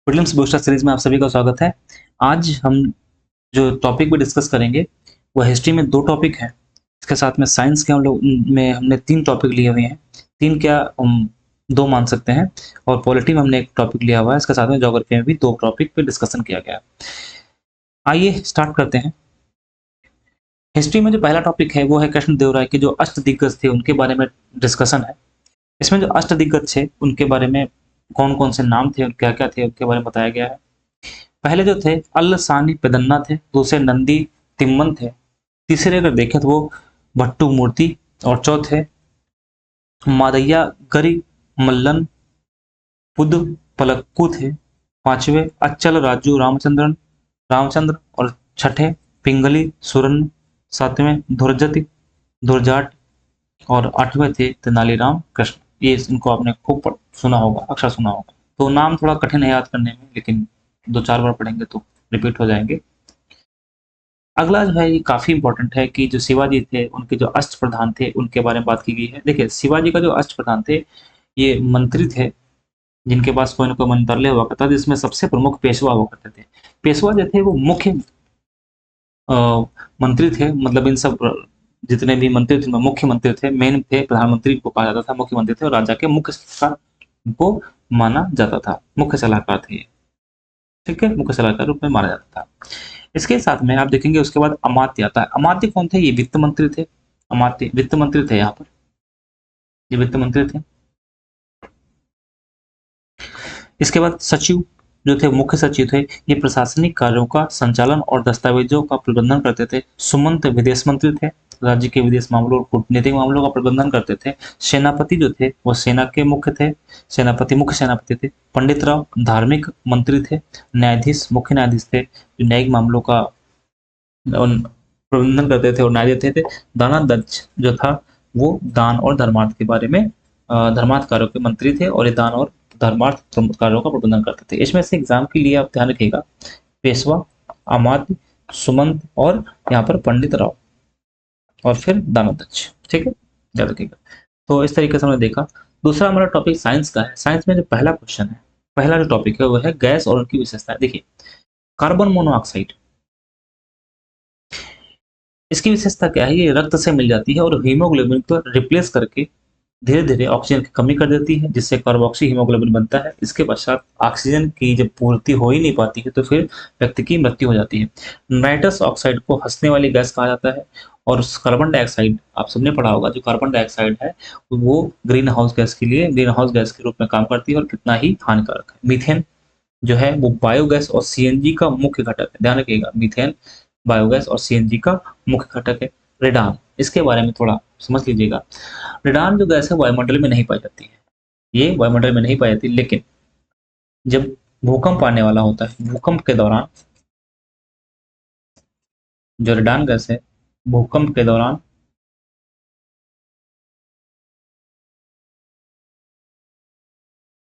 Prelims booster series में आप सभी का स्वागत है। आज हम जो टॉपिक भी डिस्कस करेंगे वो हिस्ट्री में 2 टॉपिक हैं। इसके साथ में साइंस के हम लोग में हमने 3 टॉपिक लिए हुए हैं। 3 क्या हम 2 मान सकते हैं और पॉलिटी में हमने 1 टॉपिक लिया हुआ है। इसके साथ में ज्योग्राफी में भी 2 टॉपिक पे डिस्कशन किया गया है। आइए स्टार्ट करते हैं। हिस्ट्री में जो पहला टॉपिक है वो है कृष्णदेवराय के जो अष्टदिग्गज थे उनके बारे में डिस्कशन है। इसमें जो अष्टदिग्गज थे उनके बारे में कौन-कौन से नाम थे और क्या-क्या थे उनके बारे में बताया गया है। पहले जो थे अल्लसानी पेदन्ना थे, दूसरे नंदी तिम्मन थे, तीसरे अगर देखें तो वो भट्टू मूर्ति और चौथे मादय्या गरी मल्लन पुद पलक्कू थे, पांचवे अच्चल राजू रामचंद्र और छठे पिंगली सुरन, सातवें धुरजति धुरजाट और आठवें थे तेनालीराम कृष्ण। ये इनको आपने खूब सुना होगा, अक्सर सुना होगा। तो नाम थोड़ा कठिन है याद करने में, लेकिन 2-4 बार पढ़ेंगे तो रिपीट हो जाएंगे। अगला जो है ये काफी इंपॉर्टेंट है कि जो शिवाजी थे उनके जो अष्ट प्रधान थे उनके बारे में बात की गई है। देखिए शिवाजी का जो अष्ट प्रधान थे ये मंत्री थे जिनके पास कोई ना कोई मंत्रालय हुआ करता था, जिसमें सबसे प्रमुख पेशवा हुआ करते थे। पेशवा जो थे वो मुख्य अ, मंत्री थे, मतलब इन सब जितने भी मंत्री थे मुख्य मंत्री थे, मेन थे, प्रधानमंत्री को कहा जाता था मुख्य मंत्री थे और राजा के मुख्य सलाहकार को माना जाता था, मुख्य सलाहकार थे ये। ठीक है, मुख्य सलाहकार रूप में माना जाता था। इसके साथ में आप देखेंगे उसके बाद अमात्य आता है। अमात्य कौन थे? ये वित्त मंत्री थे। अमात्य वित्त मंत्री थे, यहाँ पर ये वित्त मंत्री थे। इसके बाद सचिव जो थे, मुख्य सचिव थे, ये प्रशासनिक कार्यों का संचालन और दस्तावेजों का प्रबंधन करते थे। सुमंत विदेश मंत्री थे, राज्य के विदेश मामलों और कूटनीतिक मामलों का प्रबंधन करते थे। सेनापति जो थे वो सेना के मुख्य थे, सेनापति मुख्य सेनापति थे। पंडित राव धार्मिक मंत्री थे। न्यायाधीश मुख्य न्यायाधीश थे जो न्यायिक मामलों का प्रबंधन करते थे और न्याय देते थे। दानाध्यक्ष जो था वो दान और धर्मार्थ के बारे में धर्मार्थ कार्यों के मंत्री थे और ये दान और धर्मार्थ कार्यों का प्रबंधन करते थे। इसमें से एग्जाम के लिए आप ध्यान रखिएगा, पेशवा, अमात्य, सुमंत और यहाँ पर पंडित राव और फिर दानाध्यक्ष। ठीक है, याद रखिएगा। तो इस तरीके से हमने देखा। दूसरा हमारा टॉपिक साइंस का है। साइंस में जो पहला क्वेश्चन है, पहला जो टॉपिक है वो है गैस और उनकी विशेषताएं। देखिए कार्बन मोनोऑक्साइड, इसकी विशेषता क्या है? ये रक्त से मिल जाती है और हीमोग्लोबिन को रिप्लेस करके धीरे धीरे ऑक्सीजन की कमी कर देती है, जिससे कार्बोक्सी हीमोग्लोबिन बनता है। इसके पश्चात ऑक्सीजन की जब पूर्ति हो ही नहीं पाती है तो फिर व्यक्ति की मृत्यु हो जाती है। नाइट्रस ऑक्साइड को हंसने वाली गैस कहा जाता है। और कार्बन डाइऑक्साइड आप सबने पढ़ा होगा, जो कार्बन डाइऑक्साइड है वो ग्रीन हाउस गैस के लिए ग्रीन हाउस गैस के रूप में काम करती है और कितना ही हानिकारक है। मीथेन जो है वो बायोगैस और सीएनजी का मुख्य घटक है। ध्यान रखिएगा, मीथेन बायोगैस और सीएनजी का मुख्य घटक है। रेडान, इसके बारे में थोड़ा समझ लीजिएगा। रेडान जो गैस है वायुमंडल में नहीं पाई जाती है, ये वायुमंडल में नहीं पाई जाती, लेकिन जब भूकंप आने वाला होता है, भूकंप के दौरान जो रेडान गैस है भूकंप के दौरान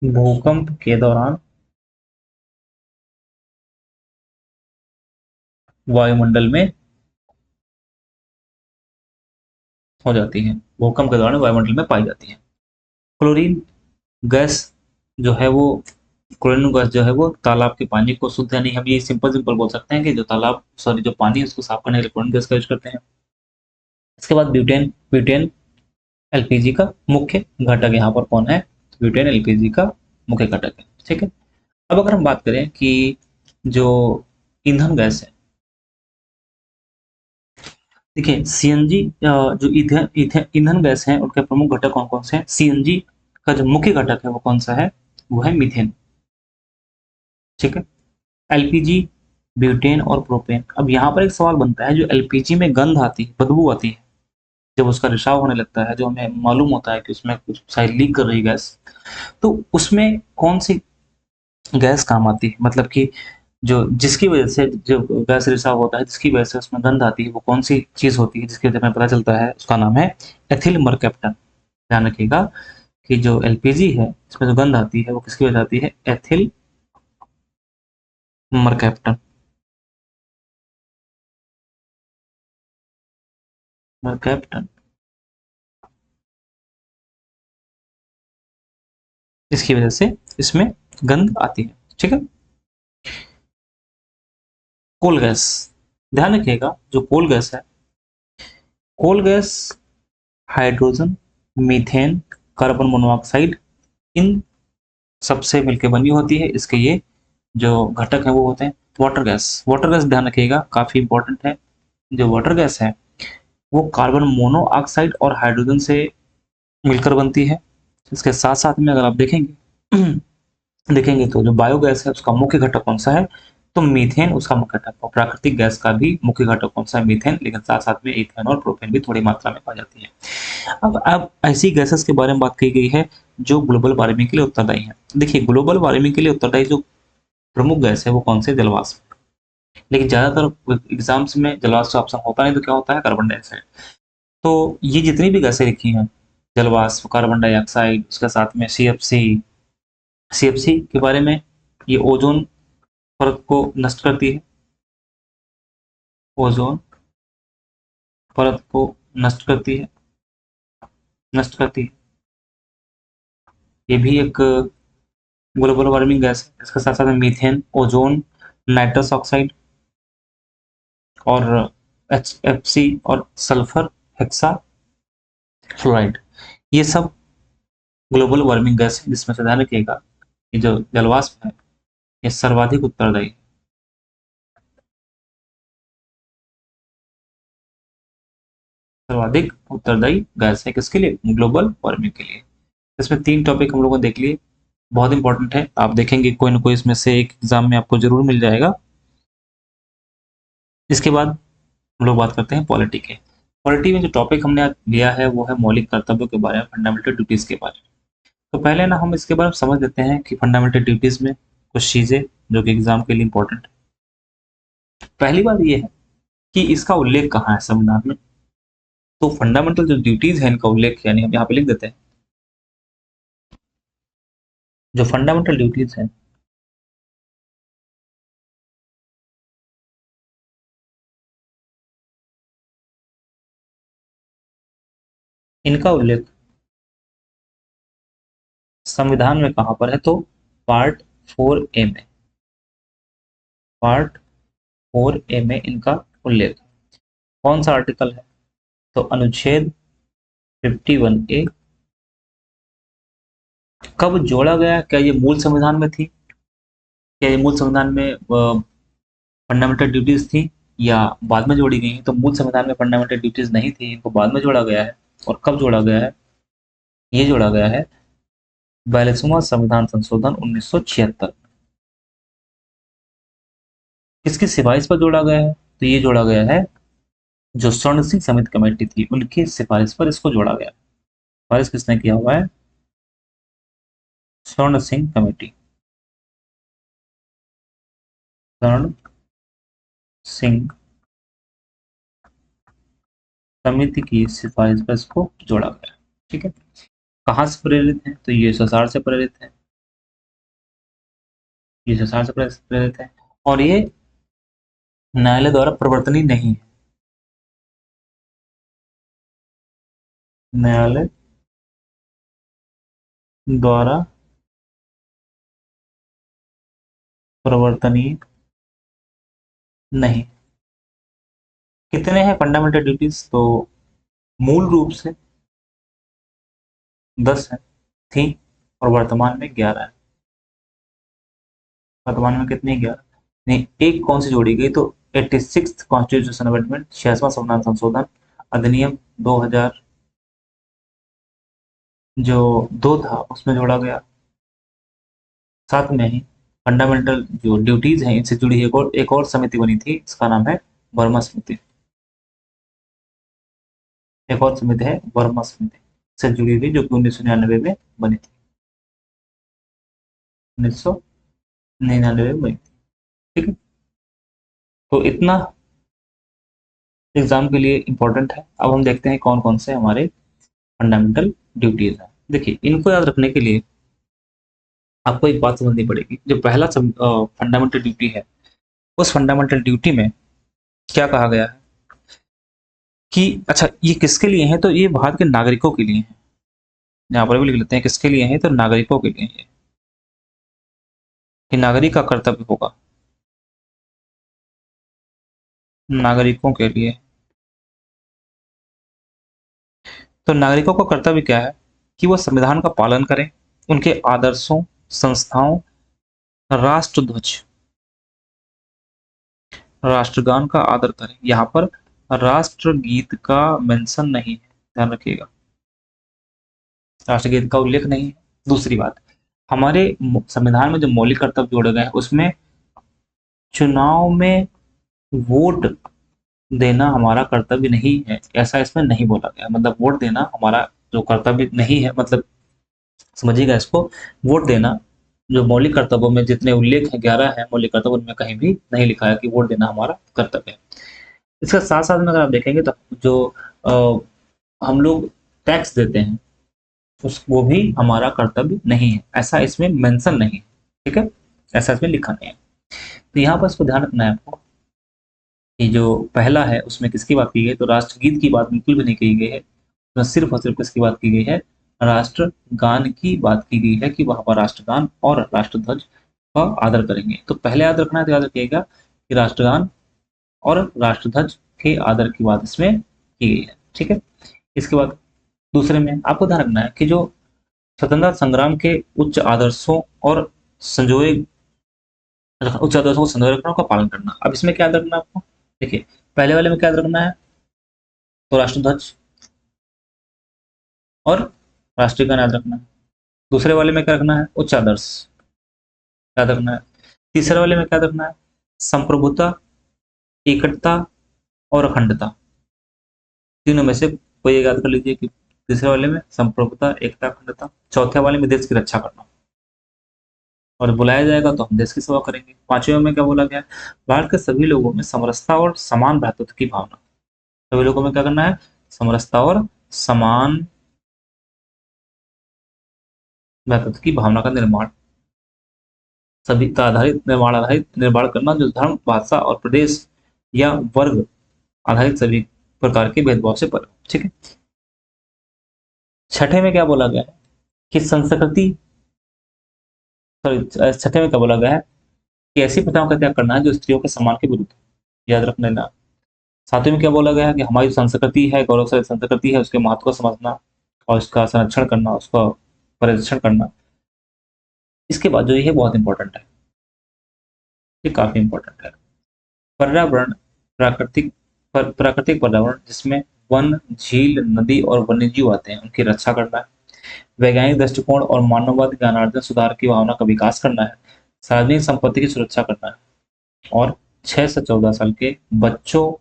भूकंप के दौरान वायुमंडल में हो जाती है, भूकंप के दौरान वायुमंडल में पाई जाती है। क्लोरीन गैस जो है वो क्लोरीन गैस जो है वो तालाब के पानी को शुद्ध, यानी हम ये सिंपल सिंपल बोल सकते हैं कि जो तालाब सॉरी जो पानी है उसको साफ करने के लिए क्लोरीन गैस का यूज करते हैं। इसके बाद ब्यूटेन, ब्यूटेन एलपीजी का मुख्य घटक यहाँ पर कौन है? ब्यूटेन एलपीजी का मुख्य घटक है। ठीक है, अब अगर हम बात करें कि जो ईंधन गैस है, देखिए सीएनजी जो ईंधन ईंधन गैस है उनके प्रमुख घटक कौन कौन से हैं? सीएनजी का जो मुख्य घटक है वो कौन सा है? वो है मीथेन। ठीक है, एलपीजी, ब्यूटेन और प्रोपेन। अब यहाँ पर एक सवाल बनता है, जो एलपीजी में गंध आती है, बदबू आती है, जब उसका रिसाव होने लगता है, जो हमें मालूम होता है कि उसमें कुछ शायद लीक कर रही गैस, तो उसमें कौन सी गैस काम आती है? मतलब कि जो जिसकी वजह से जो गैस रिसाव होता है, जिसकी वजह से उसमें गंध आती है, वो कौन सी चीज होती है जिसकी वजह से हमें पता चलता है? उसका नाम है एथिल मरकैप्टन। ध्यान रखिएगा कि जो एलपीजी है इसमें जो गंध आती है वो किसकी वजह से आती है? Ethyl mercaptan. मरकैप्टन, इसकी वजह से इसमें गंध आती है। ठीक है, कोल गैस, ध्यान रखिएगा जो कोल गैस है, coal gas hydrogen, methane, carbon monoxide, इन सबसे मिलकर बनी होती है। इसके ये जो घटक है वो होते हैं वाटर गैस। वाटर गैस ध्यान रखिएगा काफी इंपॉर्टेंट है। जो वाटर गैस है वो कार्बन मोनोऑक्साइड और हाइड्रोजन से मिलकर बनती है। इसके साथ साथ में अगर आप देखेंगे देखेंगे तो जो बायोगैस है उसका मुख्य घटक कौन सा है, तो मीथेन उसका मुख्य घटक। और प्राकृतिक गैस का भी मुख्य घटक कौन सा है, मीथेन, लेकिन साथ साथ में इथेन और प्रोपेन भी थोड़ी मात्रा में पाई जाती है। अब ऐसी गैसेस के बारे में बात की गई है जो ग्लोबल वार्मिंग के लिए उत्तरदायी है। देखिए ग्लोबल वार्मिंग के लिए उत्तरदायी जो प्रमुख गैस है वो कौन से, जलवाष्प। लेकिन ज्यादातर एग्जाम्स में जलवाष्प ऑप्शन होता नहीं, तो क्या होता है, कार्बन डाइऑक्साइड। तो ये जितनी भी गैसें लिखी हैं, जलवाष्प, कार्बन डाइऑक्साइड, उसके साथ में सीएफसी, सीएफसी के बारे में, ये ओजोन परत को नष्ट करती है, ओजोन परत को नष्ट करती है, नष्ट करती है। ये भी एक ग्लोबल वार्मिंग गैस है। इसके साथ साथ में मीथेन, ओजोन, नाइट्रस ऑक्साइड और HFC और सल्फर हेक्सा फ्लोराइड, ये सब ग्लोबल वार्मिंग गैस है, जिसमें से ध्यान रखिएगा कि जो जलवाष्प है ये सर्वाधिक उत्तरदायी है। सर्वाधिक उत्तरदायी गैस है किसके लिए, ग्लोबल वार्मिंग के लिए। इसमें तीन टॉपिक हम लोगों ने देख लिए, बहुत इंपॉर्टेंट है। आप देखेंगे कोई ना कोई इसमें से एक एग्जाम में आपको जरूर मिल जाएगा। इसके बाद हम लोग बात करते हैं पॉलिटी के। पॉलिटी में जो टॉपिक हमने आज लिया है वो है मौलिक कर्तव्यों के बारे में, फंडामेंटल ड्यूटीज के बारे में। तो पहले ना हम इसके बारे में समझ लेते हैं कि फंडामेंटल ड्यूटीज में कुछ चीजें जो कि एग्जाम के लिए इंपॉर्टेंट है। पहली बात ये है कि इसका उल्लेख कहाँ है संविधान में। तो फंडामेंटल जो ड्यूटीज है इनका उल्लेख यानी हम यहाँ पे लिख देते हैं, जो फंडामेंटल ड्यूटीज है इनका उल्लेख संविधान में कहाँ पर है, तो पार्ट 4A में, पार्ट 4A में इनका उल्लेख है। कौन सा आर्टिकल है, तो अनुच्छेद 51A। कब जोड़ा गया, क्या ये मूल संविधान में थी, क्या ये मूल संविधान में फंडामेंटल ड्यूटीज थी या बाद में जोड़ी गई? तो मूल संविधान में फंडामेंटल ड्यूटीज नहीं थी, इनको बाद में जोड़ा गया है। और कब जोड़ा गया है, ये जोड़ा गया है 42वां संविधान संशोधन 1976। किसकी सिफारिश पर जोड़ा गया है, तो ये जोड़ा गया है जो स्वर्ण सिंह समिति कमेटी थी उनकी सिफारिश पर इसको जोड़ा गया। सिफारिश किसने किया हुआ है, स्वर्ण सिंह कमेटी, स्वर्ण सिंह समिति की सिफारिश पर इसको जोड़ा गया। ठीक है, कहाँ से प्रेरित है, तो ये यूएसएसआर से प्रेरित है, यूएसएसआर से प्रेरित है। और ये न्यायालय द्वारा प्रवर्तनीय नहीं है, न्यायालय द्वारा प्रवर्तनीय नहीं। कितने हैं फंडामेंटल ड्यूटीज, तो मूल रूप से 10 है, थी, और वर्तमान में 11 है। वर्तमान में कितनी, 11 नहीं, एक कौन सी जोड़ी गई, तो 86 कॉन्स्टिट्यूशन अमेंडमेंट, 66वां संविधान संशोधन अधिनियम 2000 जो 2 था उसमें जोड़ा गया। साथ में ही फंडामेंटल जो ड्यूटीज हैं इनसे जुड़ी एक और समिति बनी थी, इसका नाम है वर्मा समिति। एक और समिति है वर्मा समिति से जुड़ी हुई, जो कि 1999 में बनी थी, 1999 में बनी थी। ठीक है, तो इतना एग्जाम के लिए इंपॉर्टेंट है। अब हम देखते हैं कौन कौन से हमारे फंडामेंटल ड्यूटीज हैं। देखिए इनको याद रखने के लिए आपको एक बात समझनी पड़ेगी। जो पहला फंडामेंटल ड्यूटी है, उस फंडामेंटल ड्यूटी में क्या कहा गया है कि अच्छा ये किसके लिए है, तो ये भारत के नागरिकों के लिए है। यहाँ पर भी लिख लेते हैं किसके लिए है, तो नागरिकों के लिए है, कि नागरिक का कर्तव्य होगा नागरिकों के लिए। तो नागरिकों का कर्तव्य क्या है कि वो संविधान का पालन करें, उनके आदर्शों, संस्थाओं, राष्ट्रध्वज, राष्ट्रगान का आदर करें। यहाँ पर राष्ट्रगीत का मेंशन नहीं है, ध्यान रखिएगा, राष्ट्रगीत का उल्लेख नहीं है। दूसरी बात, हमारे संविधान में जो मौलिक कर्तव्य जोड़े गए हैं उसमें चुनाव में वोट देना हमारा कर्तव्य नहीं है, ऐसा इसमें नहीं बोला गया। मतलब वोट देना हमारा जो कर्तव्य नहीं है, मतलब समझिएगा इसको, वोट देना जो मौलिक कर्तव्यों में जितने उल्लेख है 11 है मौलिक कर्तव्य, उनमें कहीं भी नहीं लिखा है कि वोट देना हमारा कर्तव्य है। इसके साथ साथ में अगर आप देखेंगे तो जो हम लोग टैक्स देते हैं उस वो भी हमारा कर्तव्य नहीं है, ऐसा इसमें मेंशन नहीं है। ठीक है, ऐसा इसमें लिखा नहीं है। तो यहाँ पर इसको ध्यान रखना है आपको कि जो पहला है उसमें किसकी बात की गई, तो राष्ट्रगीत की बात बिल्कुल भी नहीं की गई है। तो सिर्फ और सिर्फ किसकी बात की गई है, राष्ट्रगान की बात की गई है कि वहां पर राष्ट्रगान और राष्ट्रध्वज का आदर करेंगे। तो पहले याद रखना है, तो याद रखिएगा कि राष्ट्रगान और राष्ट्रध्वज के आदर की बात इसमें की गई है। ठीक है, इसके बाद दूसरे में आपको ध्यान रखना है कि जो स्वतंत्रता संग्राम के उच्च आदर्शों और संजोए उच्च आदर्शों को संजोए रखना, उनका पालन करना। अब इसमें क्या याद रखना है आपको, देखिए पहले वाले में क्या याद रखना है, तो राष्ट्रध्वज और राष्ट्रीय गान याद रखना है। दूसरे वाले में क्या रखना है, उच्च आदर्श याद रखना है। तीसरे वाले में क्या रखना है, संप्रभुता, एकता और अखंडता। तीनों में से कोई एक याद कर लीजिए कि तीसरे वाले में संप्रभुता, एकता, अखंडता। चौथे वाले में देश की रक्षा करना, और बुलाया जाएगा तो हम देश की सेवा करेंगे। पांचवें में क्या बोला गया, भारत के सभी लोगों में समरसता और समान भ्रातृत्व की भावना। सभी लोगों में क्या करना है, समरसता और समान भ्रातृत्व की भावना का निर्माण, सभ्यता आधारित निर्माण आधारित निर्माण करना, जो धर्म, भाषा और प्रदेश या वर्ग आधारित सभी प्रकार के भेदभाव से पर। ठीक है, छठे में क्या बोला गया है कि संस्कृति, सॉरी छठे में क्या बोला गया है कि ऐसी प्रथाओं का त्याग करना है जो स्त्रियों के सम्मान के विरुद्ध, याद रख लेना। सातवें में क्या बोला गया है कि हमारी जो संस्कृति है, गौरवशाली संस्कृति है, उसके महत्व को समझना और उसका संरक्षण करना, उसका परिरक्षण करना। इसके बाद जो ये है बहुत इंपॉर्टेंट है, ये काफी इंपॉर्टेंट है। पर्यावरण, प्राकृतिक प्राकृतिक पर्यावरण जिसमें वन, झील, नदी और वन्यजीव आते हैं, उनकी रक्षा करना है। वैज्ञानिक दृष्टिकोण और मानववाद ज्ञानार्जन सुधार की भावना का विकास करना है। सार्वजनिक संपत्ति की सुरक्षा करना है। और 6 से 14 साल के बच्चों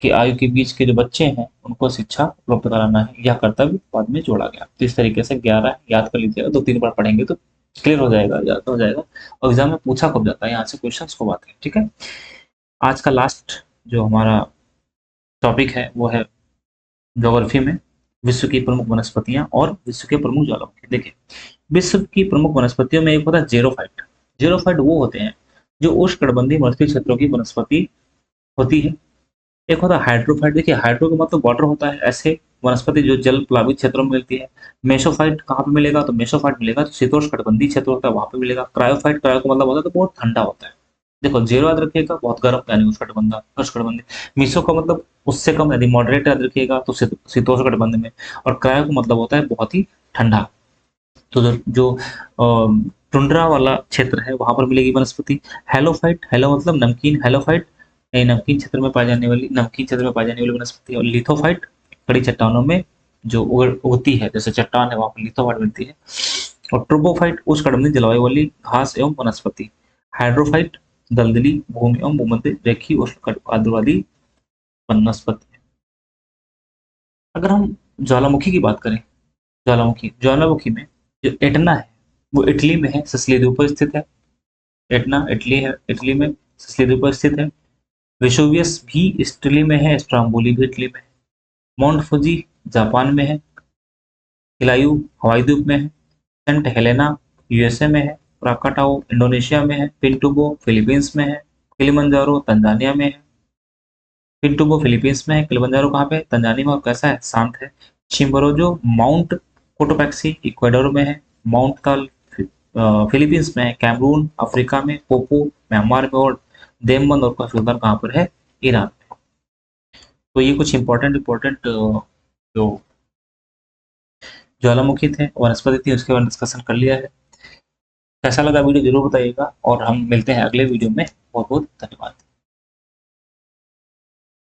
की आयु के बीच के जो बच्चे हैं उनको शिक्षा उपलब्ध कराना है। यह कर्तव्य बाद में जोड़ा गया। तो इस तरीके से 11 याद कर लीजिएगा, 2-3 बार पढ़ेंगे तो क्लियर हो जाएगा, याद हो जाएगा। और एग्जाम में पूछा कब जाता है, यहाँ से क्वेश्चन को बात है। ठीक है, आज का लास्ट जो हमारा टॉपिक है वो है ज्योग्राफी में विश्व की प्रमुख वनस्पतियां और विश्व के प्रमुख ज्वालामुखी। देखिए विश्व की प्रमुख वनस्पतियों में एक होता है जेरोफाइट। जेरोफाइट वो होते हैं जो उष्णकटिबंधीय मरुस्थलीय क्षेत्रों की वनस्पति होती है। एक होता है हाइड्रोफाइट। देखिए हाइड्रो का मतलब वाटर होता है, ऐसे वनस्पति जो जल प्लावित क्षेत्रों में मिलती है। मेसोफाइट कहाँ पे मिलेगा, तो मेसोफाइट मिलेगा तो शीतोष्णकटिबंधीय क्षेत्र होता है वहां पे मिलेगा। क्रायोफाइट, क्रायो का मतलब होता है तो बहुत ठंडा होता है। देखो जीरो याद रखिएगा, बहुत गर्म यानी उष्णकटिबंधीय। मीसो का मतलब उससे कम यानी मॉडरेट याद रखिएगा तो शीतोष्णकटिबंधीय में। और क्रायो का मतलब होता है बहुत ही ठंडा। तो जो टुंड्रा वाला क्षेत्र है वहां पर मिलेगी वनस्पति। हेलोफाइट, हेलो मतलब नमकीन, हेलोफाइट नमकीन क्षेत्र में पाई जाने वाली, नमकीन क्षेत्र में पाई जाने वाली वनस्पति। और लिथोफाइट कड़ी चट्टानों में जो उगती है, जैसे चट्टान है वहां पर लिथोफाइट मिलती है। और ट्रोपोफाइट उष्णकटिबंधीय जलवायु वाली घास एवं वनस्पति। हाइड्रोफाइट दलदली भूमि एवं भूमध्य रेखीय उष्णकटिबंधीय वाली वनस्पति। अगर हम ज्वालामुखी की बात करें, ज्वालामुखी में जो एटना है वो इटली में है, सिसिली द्वीप पर स्थित है। एटना इटली है, इटली में सिसिली द्वीप पर स्थित है। वेसुवियस भी इटली में है, स्ट्रोम्बोली भी इटली में है। माउंट फुजी जापान में है। किलायू हवाई द्वीप में है। सेंट हेलेना यूएसए में है। क्राकाटाओ इंडोनेशिया में है। पिंटुबो फिलीपींस में है। किलिमंजारो तंजानिया में है। पिंटुबो फिलीपींस में है। किलिमंजारो कहाँ पे, तंजानिया में। और कैसा है, शांत है। चिम्बोरोजो माउंट कोटोपैक्सी इक्वाडोर में है। माउंट ताल फिलीपींस में है। कैमरून अफ्रीका में। पोपो म्यांमार में। और देमबंद और काफी कहाँ पर है, ईरान में। तो ये कुछ इंपॉर्टेंट इंपॉर्टेंट जो ज्वालामुखी थे, वनस्पति थी, उसके बारे में डिस्कशन कर लिया है। कैसा लगा वीडियो जरूर बताइएगा, और हम मिलते हैं अगले वीडियो में। बहुत बहुत धन्यवाद।